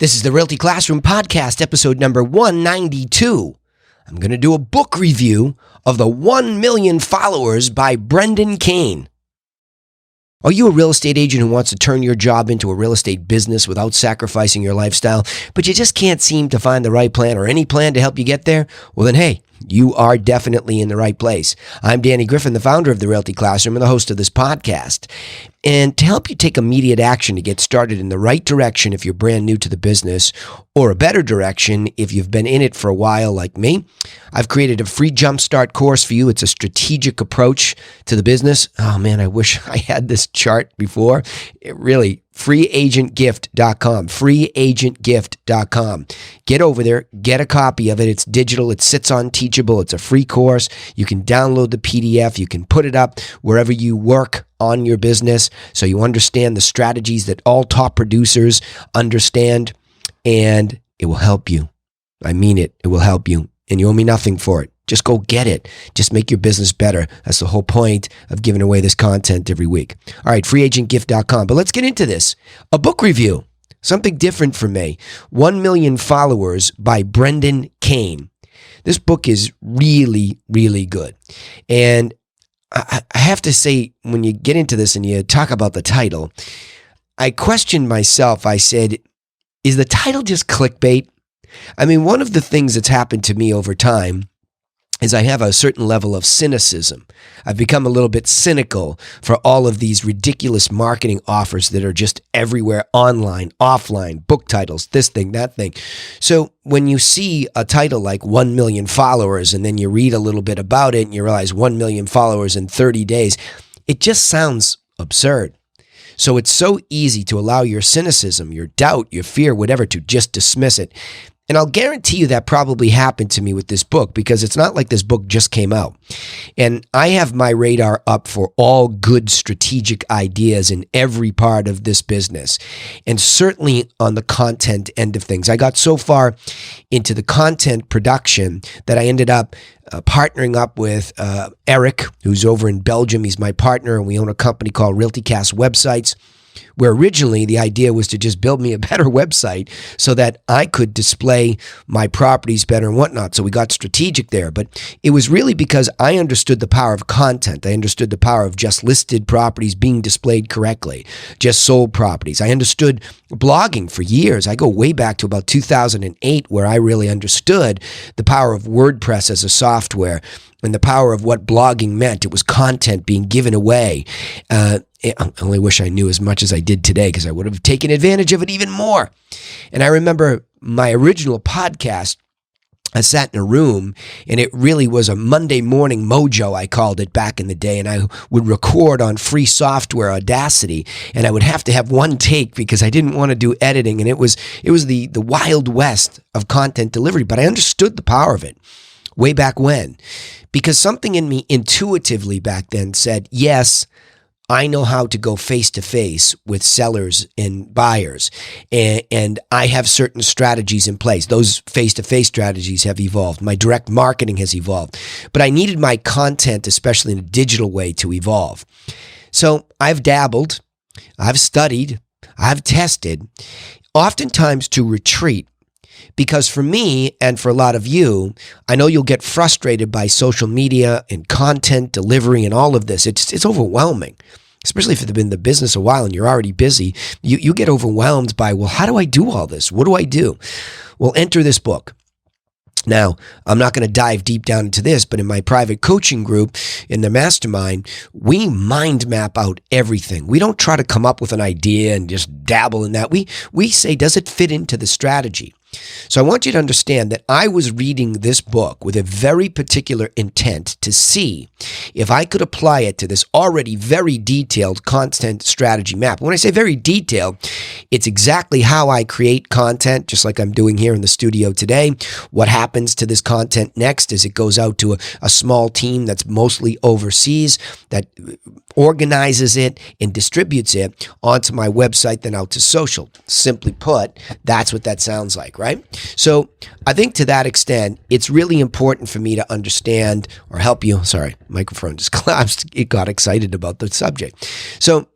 This is the Realty Classroom Podcast, episode number 192. I'm going to do a book review of The 1 Million Followers by Brendan Kane. Are you a real estate agent who wants to turn your job into a real estate business without sacrificing your lifestyle, but you just can't seem to find the right plan or any plan to help you get there? Well, then, hey, you are definitely in the right place. I'm Danny Griffin, the founder of the Realty Classroom and the host of this podcast. And to help you take immediate action to get started in the right direction if you're brand new to the business, or a better direction if you've been in it for a while like me, I've created a free jumpstart course for you. It's a strategic approach to the business. Oh man, I wish I had this chart before. freeagentgift.com, freeagentgift.com. Get over there, get a copy of it. It's digital, it sits on Teachable, it's a free course. You can download the PDF, you can put it up wherever you work on your business so you understand the strategies that all top producers understand, and it will help you. I mean it, it will help you, and you owe me nothing for it. Just go get it. Just make your business better. That's the whole point of giving away this content every week. All right, freeagentgift.com. But let's get into this. A book review, something different for me. 1 Million Followers by Brendan Kane. This book is really, really good. And I have to say, when you get into this and you talk about the title, I questioned myself. I said, is the title just clickbait? I mean, one of the things that's happened to me over time is I have a certain level of cynicism. I've become a little bit cynical for all of these ridiculous marketing offers that are just everywhere, online, offline, book titles, this thing, that thing. So when you see a title like 1 million followers and then you read a little bit about it and you realize 1 million followers in 30 days, it just sounds absurd. So it's so easy to allow your cynicism, your doubt, your fear, whatever, to just dismiss it. And I'll guarantee you that probably happened to me with this book, because it's not like this book just came out. And I have my radar up for all good strategic ideas in every part of this business, and certainly on the content end of things. I got so far into the content production that I ended up partnering up with Eric, who's over in Belgium. He's my partner, and we own a company called Realty Websites, where originally the idea was to just build me a better website so that I could display my properties better and whatnot. So we got strategic there. But it was really because I understood the power of content. I understood the power of just listed properties being displayed correctly, just sold properties. I understood blogging for years. I go way back to about 2008, where I really understood the power of WordPress as a software and the power of what blogging meant. It was content being given away. I only wish I knew as much as I did today, because I would have taken advantage of it even more. And I remember my original podcast, I sat in a room, and it really was a Monday morning Mojo, I called it back in the day, and I would record on free software, Audacity, and I would have to have one take because I didn't want to do editing, and it was the wild west of content delivery, but I understood the power of it way back when, because something in me intuitively back then said, yes, I know how to go face-to-face with sellers and buyers, and I have certain strategies in place. Those face-to-face strategies have evolved. My direct marketing has evolved. But I needed my content, especially in a digital way, to evolve. So I've dabbled, I've studied, I've tested, oftentimes to retreat. Because for me, and for a lot of you, I know you'll get frustrated by social media and content delivery and all of this. It's overwhelming, especially if you've been in the business a while and you're already busy. You get overwhelmed by, well, how do I do all this? What do I do? Well, enter this book. Now, I'm not going to dive deep down into this, but in my private coaching group, in the mastermind, we mind map out everything. We don't try to come up with an idea and just dabble in that. We say, does it fit into the strategy? So I want you to understand that I was reading this book with a very particular intent to see if I could apply it to this already very detailed content strategy map. When I say very detailed, it's exactly how I create content, just like I'm doing here in the studio today. What happens to this content next is it goes out to a small team that's mostly overseas that organizes it and distributes it onto my website, then out to social. Simply put, that's what that sounds like, right? So I think to that extent, it's really important for me to understand or help you. Sorry, microphone just collapsed. It got excited about the subject. So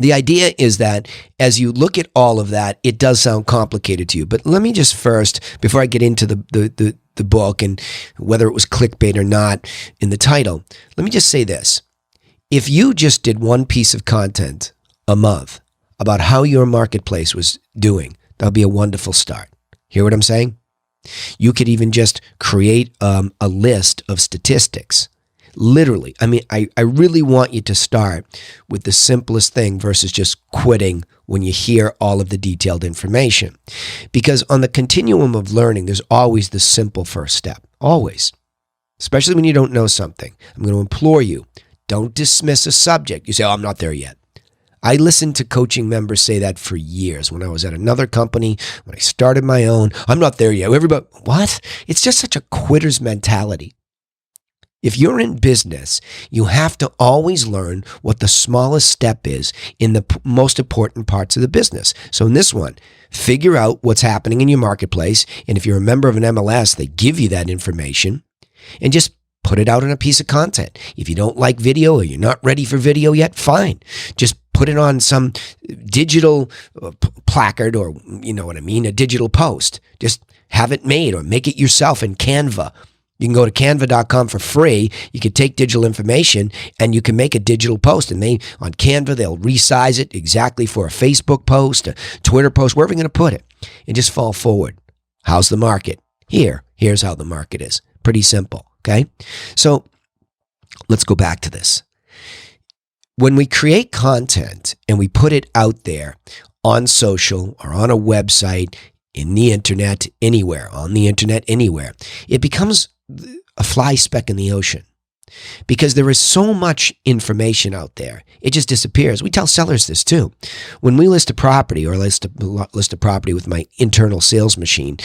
The idea is that as you look at all of that, it does sound complicated to you. But let me just first, before I get into the book and whether it was clickbait or not in the title, let me just say this. If you just did one piece of content a month about how your marketplace was doing, that would be a wonderful start. Hear what I'm saying? You could even just create a list of statistics. Literally. I mean, I really want you to start with the simplest thing versus just quitting when you hear all of the detailed information. Because on the continuum of learning, there's always the simple first step. Always. Especially when you don't know something. I'm going to implore you, don't dismiss a subject. You say, oh, I'm not there yet. I listened to coaching members say that for years. When I was at another company, when I started my own, I'm not there yet. Everybody, what? It's just such a quitter's mentality. If you're in business, you have to always learn what the smallest step is in the most important parts of the business. So in this one, figure out what's happening in your marketplace. And if you're a member of an MLS, they give you that information and just put it out in a piece of content. If you don't like video or you're not ready for video yet, fine. Just put it on some digital placard or, you know what I mean, a digital post. Just have it made or make it yourself in Canva. You can go to canva.com for free. You can take digital information and you can make a digital post. And on Canva, they'll resize it exactly for a Facebook post, a Twitter post, wherever you're going to put it. And just fall forward. How's the market? Here's how the market is. Pretty simple, okay? So let's go back to this. When we create content and we put it out there on social or on a website, in the internet, anywhere, on the internet, anywhere, it becomes a fly speck in the ocean because there is so much information out there. It just disappears. We tell sellers this too. When we list a property or list a property with my internal sales machine,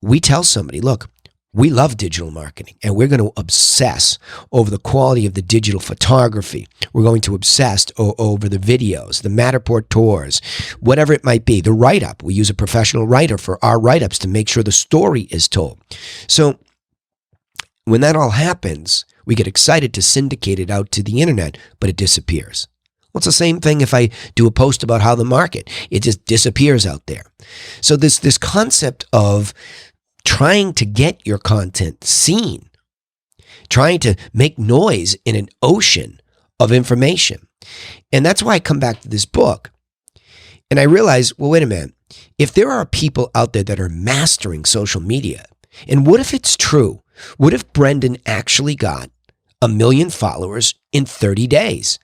we tell somebody, look, we love digital marketing and we're going to obsess over the quality of the digital photography. We're going to obsess over the videos, the Matterport tours, whatever it might be, the write-up. We use a professional writer for our write-ups to make sure the story is told. So when that all happens, we get excited to syndicate it out to the internet, but it disappears. Well, it's the same thing if I do a post about how the market, it just disappears out there. So this concept of trying to get your content seen, trying to make noise in an ocean of information. And that's why I come back to this book. And I realize, well, wait a minute. If there are people out there that are mastering social media, and what if it's true? What if Brendan actually got 1 million followers in 30 days?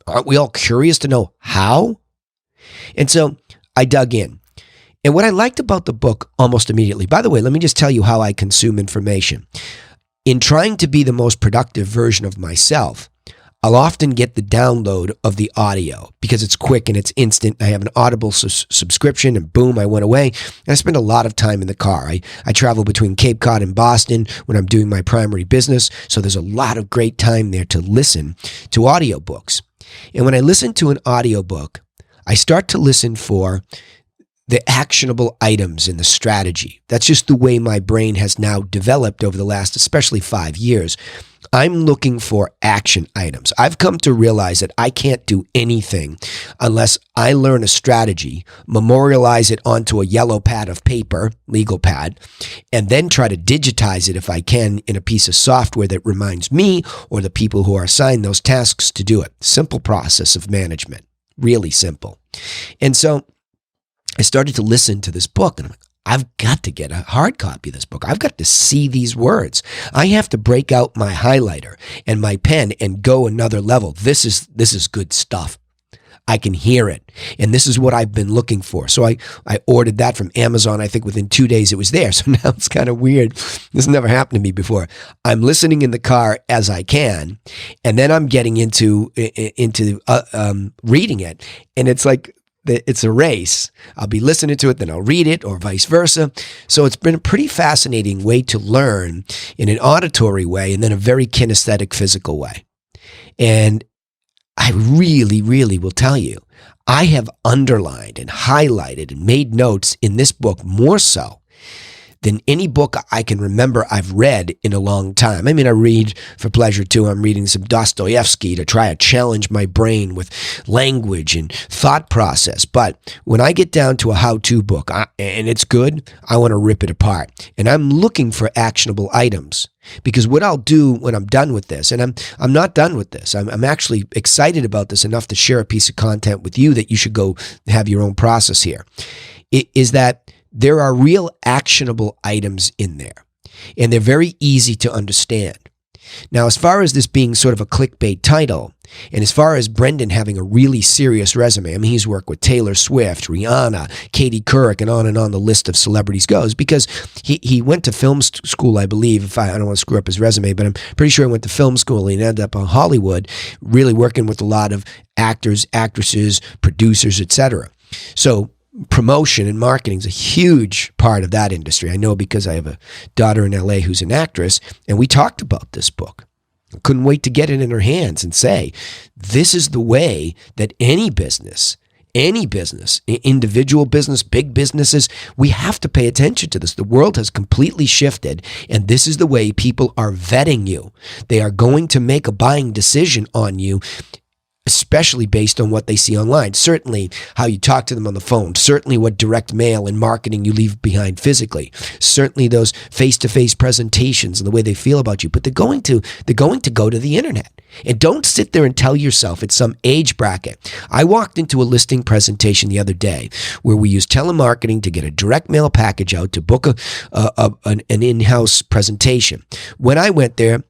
Aren't we all curious to know how? And so I dug in. And what I liked about the book almost immediately, by the way, let me just tell you how I consume information. In trying to be the most productive version of myself, I'll often get the download of the audio because it's quick and it's instant. I have an Audible subscription and boom, I went away. And I spend a lot of time in the car. I travel between Cape Cod and Boston when I'm doing my primary business. So there's a lot of great time there to listen to audiobooks. And when I listen to an audiobook, I start to listen for the actionable items in the strategy. That's just the way my brain has now developed over the last, especially 5 years. I'm looking for action items. I've come to realize that I can't do anything unless I learn a strategy, memorialize it onto a yellow pad of paper, legal pad, and then try to digitize it if I can in a piece of software that reminds me or the people who are assigned those tasks to do it. Simple process of management. Really simple. And so I started to listen to this book and I'm like, I've got to get a hard copy of this book. I've got to see these words. I have to break out my highlighter and my pen and go another level. This is good stuff. I can hear it. And this is what I've been looking for. So I ordered that from Amazon. I think within 2 days it was there. So now it's kind of weird. This never happened to me before. I'm listening in the car as I can, and then I'm getting into reading it. And it's like, it's a race. I'll be listening to it, then I'll read it, or vice versa. So it's been a pretty fascinating way to learn in an auditory way and then a very kinesthetic physical way. And I really, really will tell you, I have underlined and highlighted and made notes in this book more so than any book I can remember I've read in a long time. I mean, I read for pleasure too. I'm reading some Dostoevsky to try to challenge my brain with language and thought process. But when I get down to a how-to book and it's good, I want to rip it apart. And I'm looking for actionable items. Because what I'll do when I'm done with this, and I'm not done with this, I'm actually excited about this enough to share a piece of content with you that you should go have your own process here, is that there are real actionable items in there, and they're very easy to understand. Now, as far as this being sort of a clickbait title, and as far as Brendan having a really serious resume, I mean, he's worked with Taylor Swift, Rihanna, Katie Couric, and on the list of celebrities goes, because he went to film school, I believe. I don't want to screw up his resume, but I'm pretty sure he went to film school and ended up in Hollywood, really working with a lot of actors, actresses, producers, etc. So promotion and marketing is a huge part of that industry. I know because I have a daughter in LA who's an actress, and we talked about this book. I couldn't wait to get it in her hands and say, this is the way that any business, individual business, big businesses, we have to pay attention to this. The world has completely shifted, and this is the way people are vetting you. They are going to make a buying decision on you, especially based on what they see online. Certainly how you talk to them on the phone. Certainly what direct mail and marketing you leave behind physically. Certainly those face-to-face presentations and the way they feel about you. But they're going to go to the internet. And don't sit there and tell yourself it's some age bracket. I walked into a listing presentation the other day where we used telemarketing to get a direct mail package out to book an in-house presentation. When I went there,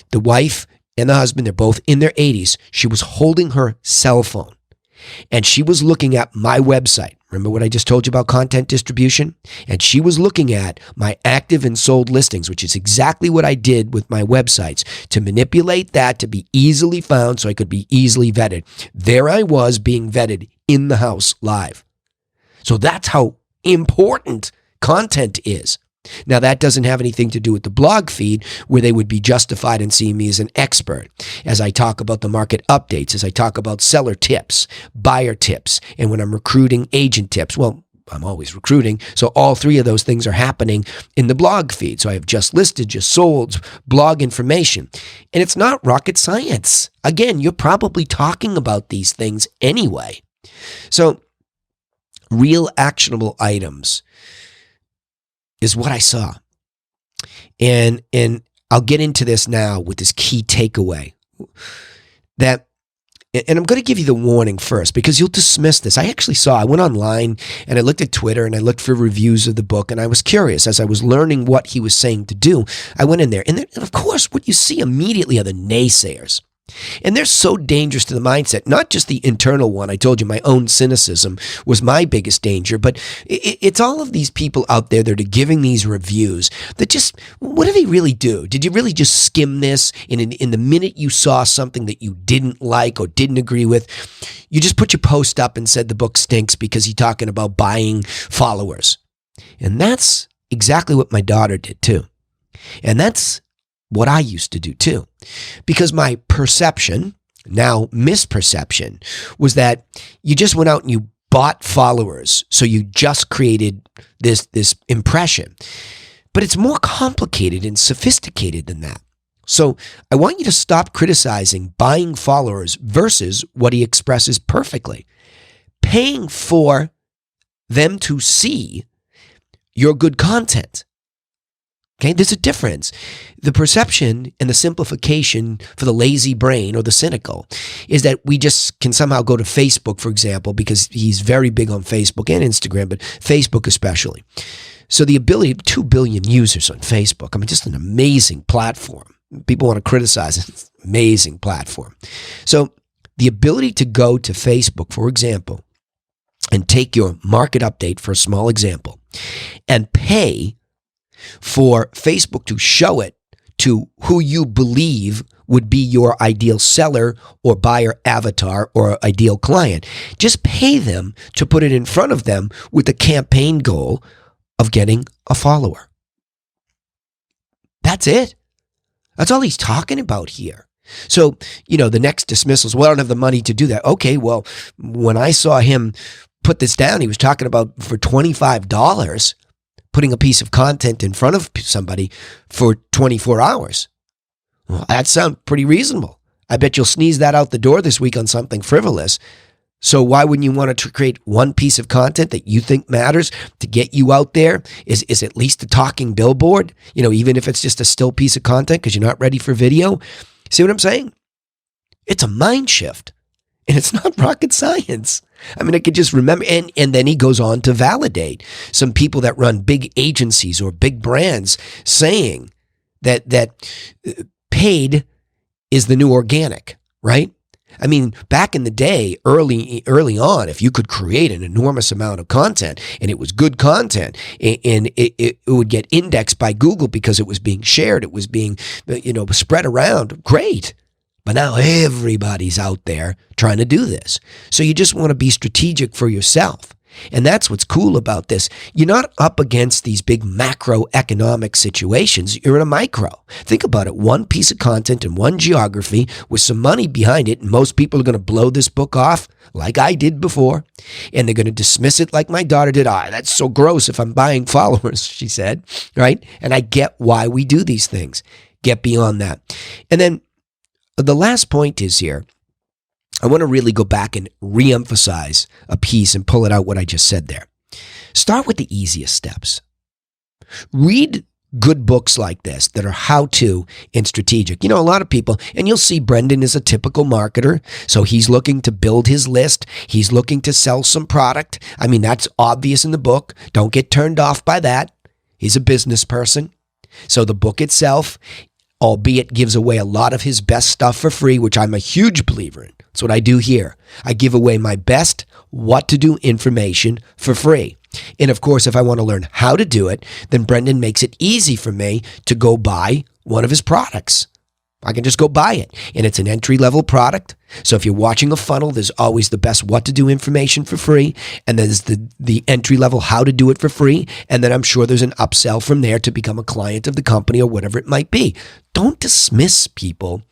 the wife and the husband, they're both in their 80s. She was holding her cell phone and she was looking at my website. Remember what I just told you about content distribution? And she was looking at my active and sold listings, which is exactly what I did with my websites, to manipulate that to be easily found so I could be easily vetted. There I was being vetted in the house live. So that's how important content is. Now, that doesn't have anything to do with the blog feed where they would be justified in seeing me as an expert, as I talk about the market updates, as I talk about seller tips, buyer tips, and when I'm recruiting, agent tips. Well, I'm always recruiting, so all three of those things are happening in the blog feed. So I have just listed, just sold, blog information. And it's not rocket science. Again, you're probably talking about these things anyway. So real actionable items is what I saw. And I'll get into this now with this key takeaway. And I'm going to give you the warning first because you'll dismiss this. I went online and I looked at Twitter and I looked for reviews of the book, and I was curious as I was learning what he was saying to do. I went in there and of course what you see immediately are the naysayers. And they're so dangerous to the mindset, not just the internal one. I told you my own cynicism was my biggest danger, but it's all of these people out there that are giving these reviews that just, what do they really do? Did you really just skim this? And in the minute you saw something that you didn't like or didn't agree with, you just put your post up and said the book stinks because you're talking about buying followers. And that's exactly what my daughter did too. And that's what I used to do too. Because my perception, now misperception, was that you just went out and you bought followers. So you just created this impression. But it's more complicated and sophisticated than that. So I want you to stop criticizing buying followers versus what he expresses perfectly. Paying for them to see your good content. Okay, there's a difference. The perception and the simplification for the lazy brain or the cynical is that we just can somehow go to Facebook, for example, because he's very big on Facebook and Instagram, but Facebook especially. So the ability, 2 billion users on Facebook, I mean, just an amazing platform. People want to criticize it. It's an amazing platform. So the ability to go to Facebook, for example, and take your market update for a small example and pay for Facebook to show it to who you believe would be your ideal seller or buyer avatar or ideal client. Just pay them to put it in front of them with the campaign goal of getting a follower. That's it. That's all he's talking about here. So, the next dismissal is, well, I don't have the money to do that. Okay, well, when I saw him put this down, he was talking about for $25, putting a piece of content in front of somebody for 24 hours. Well, that sounds pretty reasonable. I bet you'll sneeze that out the door this week on something frivolous. So why wouldn't you want to create one piece of content that you think matters to get you out there? Is at least a talking billboard, even if it's just a still piece of content because you're not ready for video. See what I'm saying? It's a mind shift, and it's not rocket science. I mean, I could just remember, and then he goes on to validate some people that run big agencies or big brands saying that paid is the new organic, right? I mean, back in the day, early on, if you could create an enormous amount of content and it was good content and it would get indexed by Google because it was being shared, it was being, spread around, great. But now everybody's out there trying to do this. So you just want to be strategic for yourself. And that's what's cool about this. You're not up against these big macroeconomic situations. You're in a micro. Think about it. One piece of content in one geography with some money behind it. And most people are going to blow this book off like I did before. And they're going to dismiss it like my daughter did. That's so gross if I'm buying followers, she said. Right? And I get why we do these things. Get beyond that. And then the last point is here. I want to really go back and reemphasize a piece and pull it out what I just said there. Start with the easiest steps. Read good books like this that are how-to and strategic. A lot of people, and you'll see Brendan is a typical marketer, so he's looking to build his list. He's looking to sell some product. I mean, that's obvious in the book. Don't get turned off by that. He's a business person. So the book itself, albeit gives away a lot of his best stuff for free, which I'm a huge believer in. That's what I do here. I give away my best what to do information for free. And of course, if I want to learn how to do it, then Brendan makes it easy for me to go buy one of his products. I can just go buy it. And it's an entry-level product. So if you're watching a funnel, there's always the best what to do information for free. And there's the entry-level how to do it for free. And then I'm sure there's an upsell from there to become a client of the company or whatever it might be. Don't dismiss people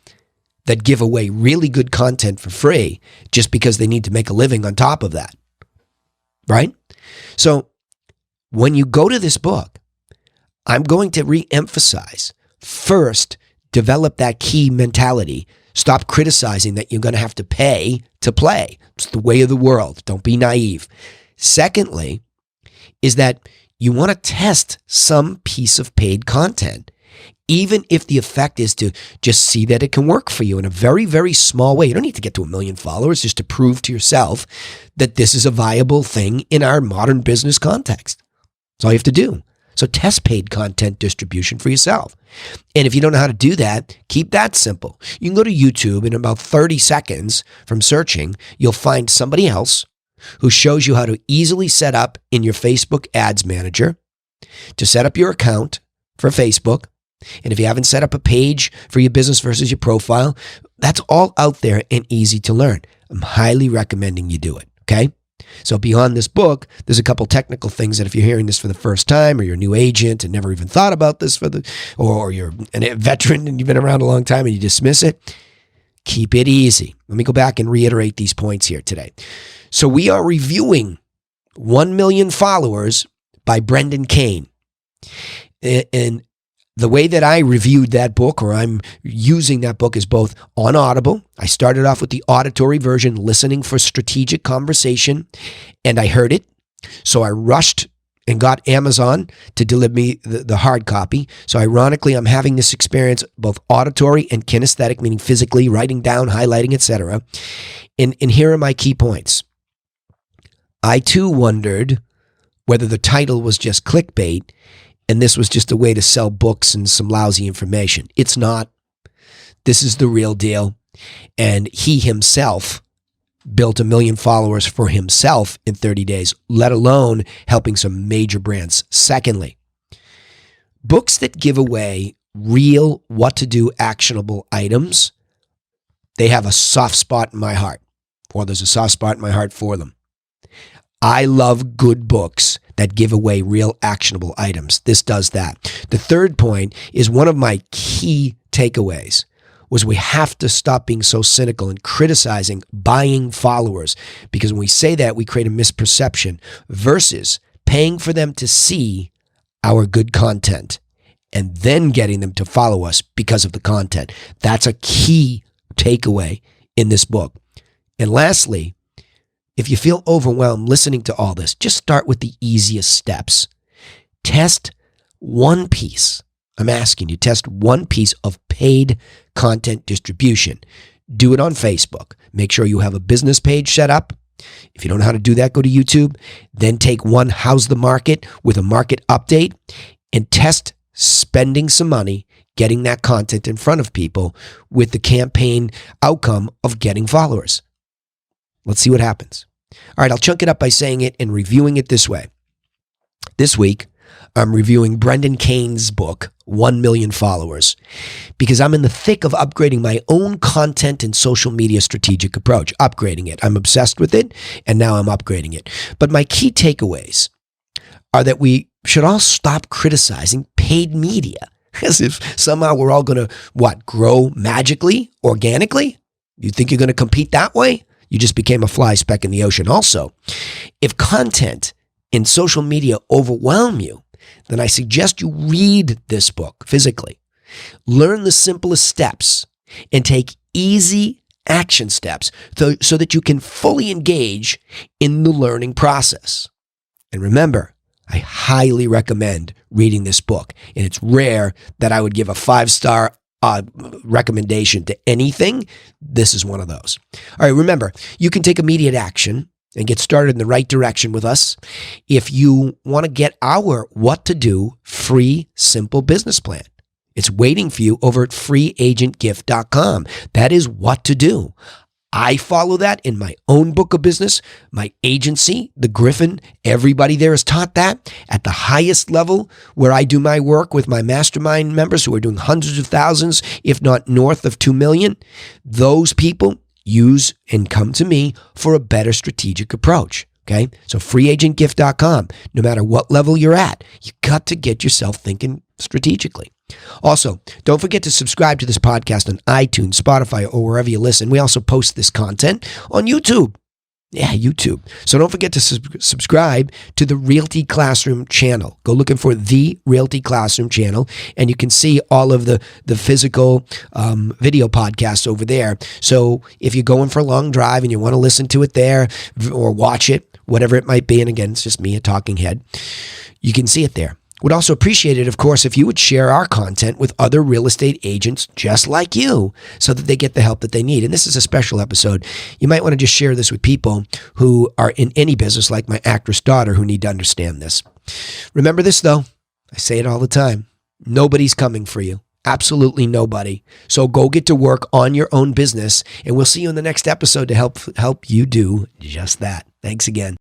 that give away really good content for free just because they need to make a living on top of that. Right? So when you go to this book, I'm going to re-emphasize first, develop that key mentality. Stop criticizing that you're going to have to pay to play. It's the way of the world. Don't be naive. Secondly, is that you want to test some piece of paid content, even if the effect is to just see that it can work for you in a very, very small way. You don't need to get to 1 million followers just to prove to yourself that this is a viable thing in our modern business context. That's all you have to do. So test paid content distribution for yourself. And if you don't know how to do that, keep that simple. You can go to YouTube in about 30 seconds from searching. You'll find somebody else who shows you how to easily set up in your Facebook Ads Manager to set up your account for Facebook. And if you haven't set up a page for your business versus your profile, that's all out there and easy to learn. I'm highly recommending you do it. Okay? So beyond this book, there's a couple technical things that if you're hearing this for the first time or you're a new agent and never even thought about this or you're a veteran and you've been around a long time and you dismiss it, keep it easy. Let me go back and reiterate these points here today. So we are reviewing 1 Million Followers by Brendan Kane. And the way that I reviewed that book, or I'm using that book, is both on Audible. I started off with the auditory version, listening for strategic conversation, and I heard it. So I rushed and got Amazon to deliver me the hard copy. So ironically, I'm having this experience both auditory and kinesthetic, meaning physically writing down, highlighting, etc. And here are my key points. I too wondered whether the title was just clickbait and this was just a way to sell books and some lousy information. It's not. This is the real deal. And he himself built 1 million followers for himself in 30 days, let alone helping some major brands. Secondly, books that give away real what-to-do actionable items, they have a soft spot in my heart, or there's a soft spot in my heart for them. I love good books that give away real actionable items. This does that. The third point is one of my key takeaways was we have to stop being so cynical and criticizing buying followers, because when we say that, we create a misperception versus paying for them to see our good content and then getting them to follow us because of the content. That's a key takeaway in this book. And lastly, if you feel overwhelmed listening to all this, just start with the easiest steps. Test one piece. I'm asking you, test one piece of paid content distribution. Do it on Facebook. Make sure you have a business page set up. If you don't know how to do that, go to YouTube. Then take one How's the Market with a market update and test spending some money, getting that content in front of people with the campaign outcome of getting followers. Let's see what happens. All right, I'll chunk it up by saying it and reviewing it this way. This week, I'm reviewing Brendan Kane's book, 1 Million Followers, because I'm in the thick of upgrading my own content and social media strategic approach, upgrading it. I'm obsessed with it, and now I'm upgrading it. But my key takeaways are that we should all stop criticizing paid media as if somehow we're all going to, grow magically, organically? You think you're going to compete that way? You just became a fly speck in the ocean. Also, if content in social media overwhelm you, then I suggest you read this book physically. Learn the simplest steps and take easy action steps so that you can fully engage in the learning process. And remember, I highly recommend reading this book. And it's rare that I would give a 5-star recommendation to anything. This is one of those. All right, remember, you can take immediate action and get started in the right direction with us if you want to get our What to Do free, simple business plan. It's waiting for you over at freeagentgift.com. That is what to do. I follow that in my own book of business, my agency, the Griffin. Everybody there is taught that at the highest level where I do my work with my mastermind members who are doing hundreds of thousands, if not north of 2 million. Those people use and come to me for a better strategic approach. Okay. So freeagentgift.com, no matter what level you're at, you got to get yourself thinking strategically. Also, don't forget to subscribe to this podcast on iTunes, Spotify, or wherever you listen. We also post this content on YouTube. Yeah, YouTube. So don't forget to subscribe to the Realty Classroom channel. Go looking for the Realty Classroom channel, and you can see all of the physical video podcasts over there. So if you're going for a long drive and you want to listen to it there or watch it, whatever it might be, and again, it's just me, a talking head, you can see it there. Would also appreciate it, of course, if you would share our content with other real estate agents just like you so that they get the help that they need. And this is a special episode. You might want to just share this with people who are in any business, like my actress daughter, who need to understand this. Remember this, though. I say it all the time. Nobody's coming for you. Absolutely nobody. So go get to work on your own business, and we'll see you in the next episode to help you do just that. Thanks again.